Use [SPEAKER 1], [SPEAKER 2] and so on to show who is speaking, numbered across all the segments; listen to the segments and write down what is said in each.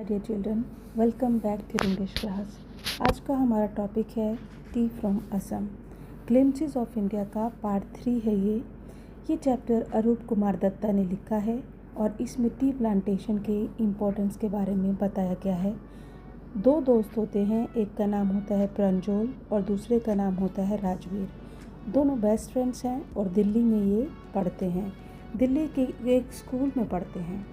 [SPEAKER 1] Dear children, welcome back to English class. आज का हमारा टॉपिक है tea from Assam. Glimpses of India का पार्ट 3 है ये चैप्टर अरूप कुमार दत्ता ने लिखा है और इसमें टी प्लांटेशन के इम्पोर्टेंस के बारे में बताया गया है। दो दोस्त होते हैं, एक का नाम होता है प्रंजोल और दूसरे का नाम होता है राजवीर। दोनों बेस्ट फ्रेंड्स हैं और दिल्ली में ये पढ़ते हैं। दिल्ली के एक स्कूल में पढ़ते हैं।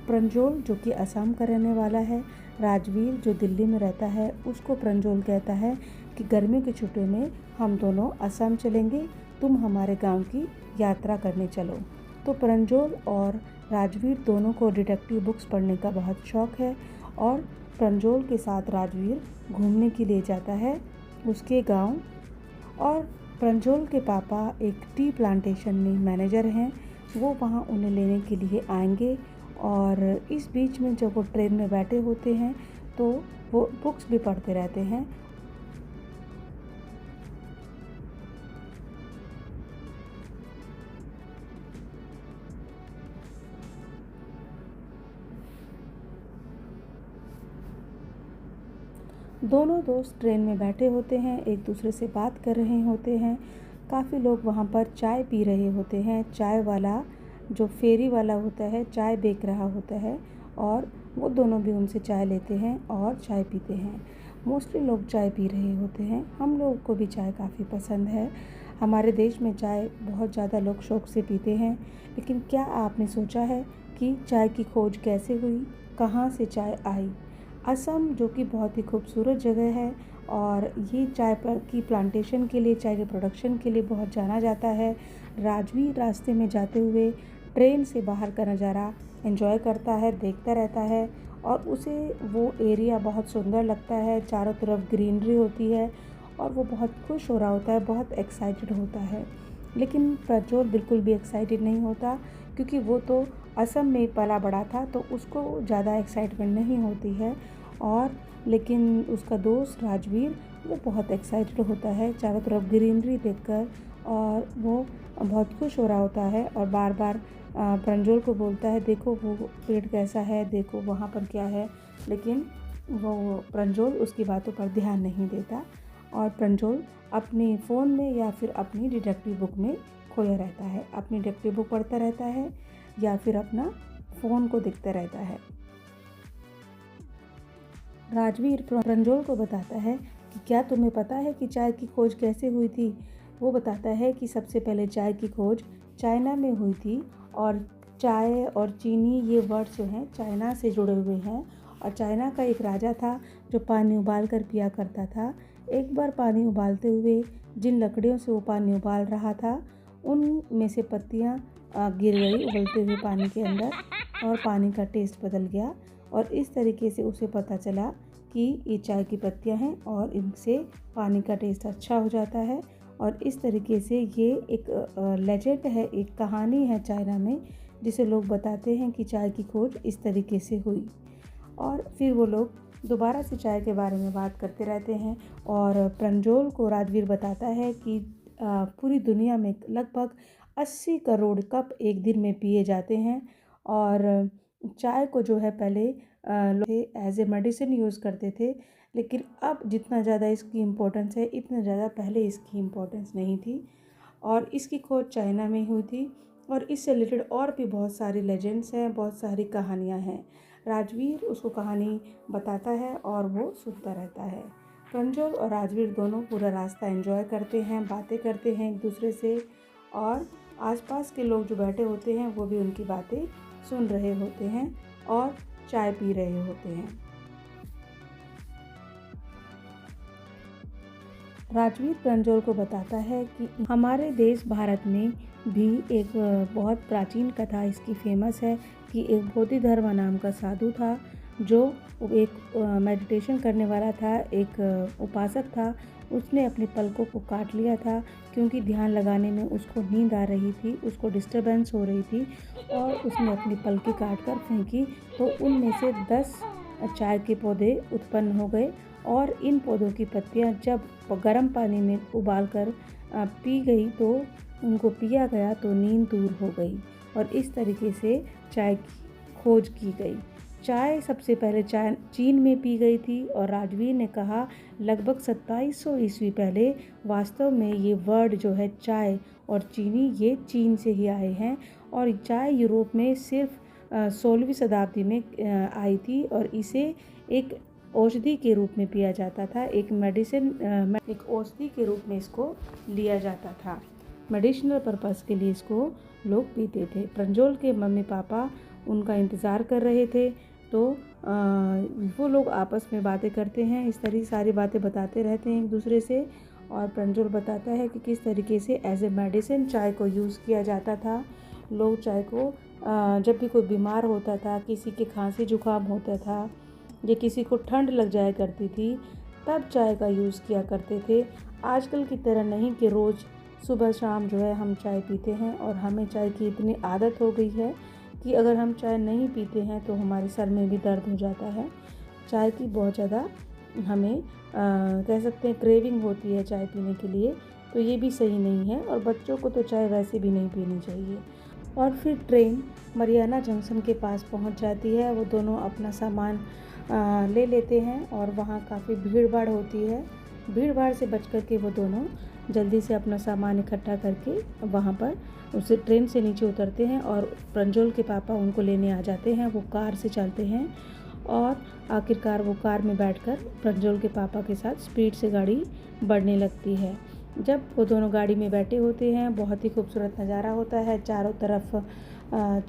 [SPEAKER 1] प्रंजोल जो कि असम का रहने वाला है, राजवीर जो दिल्ली में रहता है, उसको प्रंजोल कहता है कि गर्मियों की छुट्टियों में हम दोनों असम चलेंगे, तुम हमारे गांव की यात्रा करने चलो। तो प्रंजोल और राजवीर दोनों को डिटेक्टिव बुक्स पढ़ने का बहुत शौक़ है और प्रंजोल के साथ राजवीर घूमने के लिए जाता है उसके गांव। और प्रंजोल के पापा एक टी प्लांटेशन में मैनेजर हैं, वो वहाँ उन्हें लेने के लिए आएंगे। और इस बीच में जब वो ट्रेन में बैठे होते हैं तो वो बुक्स भी पढ़ते रहते हैं। दोनों दोस्त ट्रेन में बैठे होते हैं, एक दूसरे से बात कर रहे होते हैं। काफ़ी लोग वहाँ पर चाय पी रहे होते हैं। चाय वाला जो फेरी वाला होता है चाय बेच रहा होता है और वो दोनों भी उनसे चाय लेते हैं और चाय पीते हैं। मोस्टली लोग चाय पी रहे होते हैं। हम लोगों को भी चाय काफ़ी पसंद है। हमारे देश में चाय बहुत ज़्यादा लोग शौक़ से पीते हैं। लेकिन क्या आपने सोचा है कि चाय की खोज कैसे हुई, कहाँ से चाय आई? असम जो कि बहुत ही खूबसूरत जगह है और ये चाय की प्लांटेशन के लिए, चाय के प्रोडक्शन के लिए बहुत जाना जाता है। राजवीर रास्ते में जाते हुए ट्रेन से बाहर का नज़ारा एंजॉय करता है, देखता रहता है और उसे वो एरिया बहुत सुंदर लगता है। चारों तरफ ग्रीनरी होती है और वो बहुत खुश हो रहा होता है, बहुत एक्साइटेड होता है। लेकिन प्रज्वल बिल्कुल भी एक्साइटेड नहीं होता क्योंकि वो तो असम में पला बड़ा था, तो उसको ज़्यादा एक्साइटमेंट नहीं होती है। और लेकिन उसका दोस्त राजवीर वो बहुत एक्साइटेड होता है चारों तरफ ग्रीनरी देखकर और वो बहुत खुश हो रहा होता है और बार बार प्रंजोल को बोलता है, देखो वो पेड़ कैसा है, देखो वहाँ पर क्या है। लेकिन वो प्रंजोल उसकी बातों पर ध्यान नहीं देता और प्रंजोल अपने फ़ोन में या फिर अपनी डिटेक्टिव बुक में खोया रहता है, अपनी डिटेक्टिव बुक पढ़ता रहता है या फिर अपना फ़ोन को देखता रहता है। राजवीर प्रंजोल को बताता है कि क्या तुम्हें पता है कि चाय की खोज कैसे हुई थी? वो बताता है कि सबसे पहले चाय की खोज चाइना में हुई थी और चाय और चीनी ये वर्ड्स जो हैं चाइना से जुड़े हुए हैं। और चाइना का एक राजा था जो पानी उबाल कर पिया करता था। एक बार पानी उबालते हुए जिन लकड़ियों से वो पानी उबाल रहा था उन में से पत्तियाँ गिर गई उबलते हुए पानी के अंदर और पानी का टेस्ट बदल गया और इस तरीके से उसे पता चला कि ये चाय की पत्तियां हैं और इनसे पानी का टेस्ट अच्छा हो जाता है। और इस तरीके से ये एक लेजेंड है, एक कहानी है चाइना में, जिसे लोग बताते हैं कि चाय की खोज इस तरीके से हुई। और फिर वो लोग दोबारा से चाय के बारे में बात करते रहते हैं और प्रंजोल को राजवीर बताता है कि पूरी दुनिया में लगभग 80 करोड़ कप एक दिन में पिए जाते हैं और चाय को जो है पहले लोग एज ए मेडिसिन यूज़ करते थे, लेकिन अब जितना ज़्यादा इसकी इम्पोर्टेंस है इतना ज़्यादा पहले इसकी इम्पोर्टेंस नहीं थी। और इसकी खोज चाइना में हुई थी और इससे रिलेटेड और भी बहुत सारी लेजेंड्स हैं, बहुत सारी कहानियाँ हैं। राजवीर उसको कहानी बताता है और वो सुनता रहता है। प्रंजोल और राजवीर दोनों पूरा रास्ता एंजॉय करते हैं, बातें करते हैं एक दूसरे से और आसपास के लोग जो बैठे होते हैं वो भी उनकी बातें सुन रहे होते हैं और चाय पी रहे होते हैं। राजवीर प्रंजोल को बताता है कि हमारे देश भारत में भी एक बहुत प्राचीन कथा इसकी फेमस है कि एक बोधिधर्मा नाम का साधु था जो एक मेडिटेशन करने वाला था, एक उपासक था। उसने अपने पलकों को काट लिया था क्योंकि ध्यान लगाने में उसको नींद आ रही थी, उसको डिस्टर्बेंस हो रही थी और उसने अपनी पलकें काट कर फेंकी तो उनमें से 10 चाय के पौधे उत्पन्न हो गए और इन पौधों की पत्तियां जब गर्म पानी में उबाल कर पी गई तो उनको पिया गया तो नींद दूर हो गई और इस तरीके से चाय की खोज की गई। चाय सबसे पहले चीन में पी गई थी और राजवीर ने कहा लगभग 2700 ईस्वी पहले वास्तव में ये वर्ड जो है चाय और चीनी ये चीन से ही आए हैं और चाय यूरोप में सिर्फ 16वीं शताब्दी में आई थी और इसे एक औषधि के रूप में पिया जाता था, एक औषधि के रूप में इसको लिया जाता था। मेडिसिनल पर्पस के लिए इसको लोग पीते थे। प्रंजोल के मम्मी पापा उनका इंतज़ार कर रहे थे तो वो लोग आपस में बातें करते हैं, इस तरह सारी बातें बताते रहते हैं एक दूसरे से। और प्रंजोल बताता है कि किस तरीके से एज ए मेडिसिन चाय को यूज़ किया जाता था। लोग चाय को जब भी कोई बीमार होता था, किसी के खांसी जुकाम होता था या किसी को ठंड लग जाया करती थी, तब चाय का यूज़ किया करते थे। आजकल की तरह नहीं कि रोज़ सुबह शाम जो है हम चाय पीते हैं और हमें चाय की इतनी आदत हो गई है कि अगर हम चाय नहीं पीते हैं तो हमारे सर में भी दर्द हो जाता है। चाय की बहुत ज़्यादा हमें कह सकते हैं क्रेविंग होती है चाय पीने के लिए, तो ये भी सही नहीं है और बच्चों को तो चाय वैसे भी नहीं पीनी चाहिए। और फिर ट्रेन मरियाना जंक्शन के पास पहुंच जाती है। वो दोनों अपना सामान ले लेते हैं और वहाँ काफ़ी भीड़ भाड़ होती है। भीड़ भाड़ से बच कर के वो दोनों जल्दी से अपना सामान इकट्ठा करके वहाँ पर उसे ट्रेन से नीचे उतरते हैं और प्रंजोल के पापा उनको लेने आ जाते हैं। वो कार से चलते हैं और आखिरकार वो कार में बैठकर प्रंजोल के पापा के साथ स्पीड से गाड़ी बढ़ने लगती है। जब वो दोनों गाड़ी में बैठे होते हैं, बहुत ही खूबसूरत नज़ारा होता है। चारों तरफ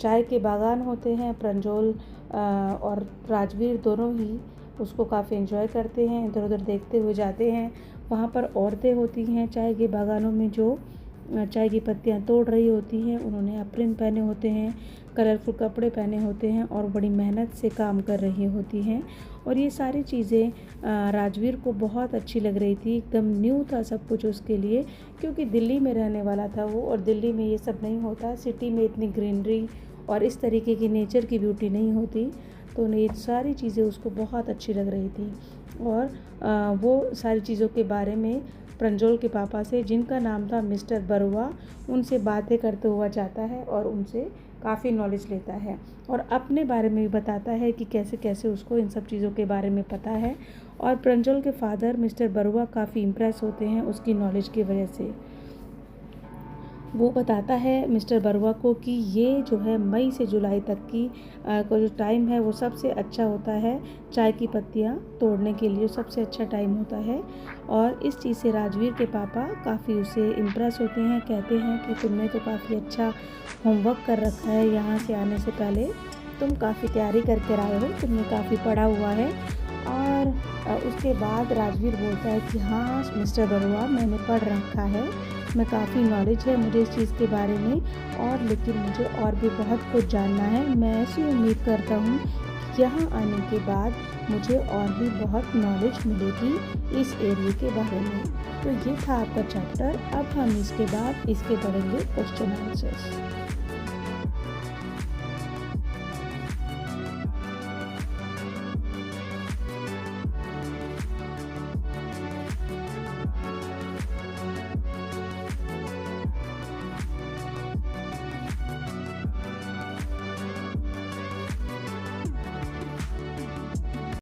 [SPEAKER 1] चाय के बागान होते हैं। प्रंजोल और राजवीर दोनों ही उसको काफ़ी एंजॉय करते हैं, इधर उधर देखते हुए जाते हैं। वहाँ पर औरतें होती हैं चाय के बागानों में जो चाय की पत्तियाँ तोड़ रही होती हैं। उन्होंने एप्रन पहने होते हैं, कलरफुल कपड़े पहने होते हैं और बड़ी मेहनत से काम कर रही होती हैं। और ये सारी चीज़ें राजवीर को बहुत अच्छी लग रही थी। एकदम न्यू था सब कुछ उसके लिए, क्योंकि दिल्ली में रहने वाला था वो और दिल्ली में ये सब नहीं होता। सिटी में इतनी ग्रीनरी और इस तरीके की नेचर की ब्यूटी नहीं होती, तो ये सारी चीज़ें उसको बहुत अच्छी लग रही थी। और वो सारी चीज़ों के बारे में प्रंजोल के पापा से, जिनका नाम था मिस्टर बरुआ, उनसे बातें करते हुआ जाता है और उनसे काफ़ी नॉलेज लेता है और अपने बारे में भी बताता है कि कैसे कैसे उसको इन सब चीज़ों के बारे में पता है। और प्रंजोल के फादर मिस्टर बरुआ काफ़ी इम्प्रेस होते हैं उसकी नॉलेज की वजह से। वो बताता है मिस्टर बरुआ को कि ये जो है मई से जुलाई तक की का जो टाइम है वो सबसे अच्छा होता है चाय की पत्तियाँ तोड़ने के लिए, सबसे अच्छा टाइम होता है। और इस चीज़ से राजवीर के पापा काफ़ी उससे इम्प्रेस होते हैं, कहते हैं कि तुमने तो काफ़ी अच्छा होमवर्क कर रखा है, यहाँ से आने से पहले तुम काफ़ी तैयारी करके आए हो, तुमने काफ़ी पढ़ा हुआ है। और उसके बाद राजवीर बोलता है कि हाँ मिस्टर बरुआ, मैंने पढ़ रखा है, मैं काफ़ी नॉलेज है मुझे इस चीज़ के बारे में, और लेकिन मुझे और भी बहुत कुछ जानना है। मैं ऐसी उम्मीद करता हूँ कि यहाँ आने के बाद मुझे और भी बहुत नॉलेज मिलेगी इस एरिया के बारे में। तो ये था आपका चैप्टर। अब हम इसके बाद इसके पढ़ेंगे क्वेश्चन आंसर्स।